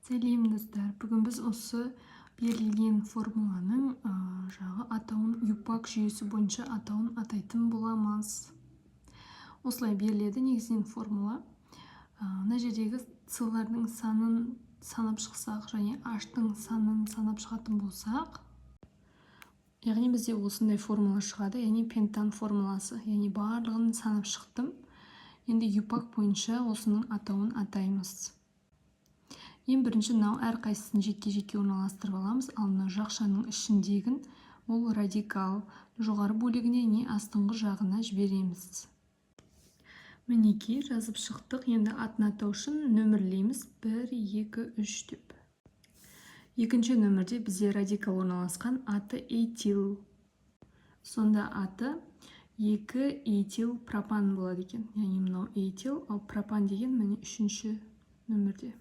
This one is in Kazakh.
Сәлем достар, бүгін біз осы берілген формуланың атауын юпак жүйесі бойынша атауын атайтын боламыз. Осылай беріледі негізінен формула. Мына жердегі с-лардың санын санап шықсақ және h-тың санын санап шығатын болсақ, яғни бізде осындай формула шығады, яғни пентан формуласы, яғни барлығын санап шықтым. Енді юпак бойынша осының атауын атаймыз. Ең бірінші мынау әрқайсысын жеке-жеке орналастырып аламыз, ал мына жақшаның ішіндегін ол радикал жоғары бөлігіне не астыңғы жағына жібереміз. Мінекей жазып шықтық. Енді атын атау үшін нөмірлейміз 1, 2, 3 деп. Екінші нөмірде бізде радикал орналасқан, аты этил. Сонда аты 2 этил пропан болады екен. Яғни мынау этил, ал пропан деген міне үшінші нөмірде.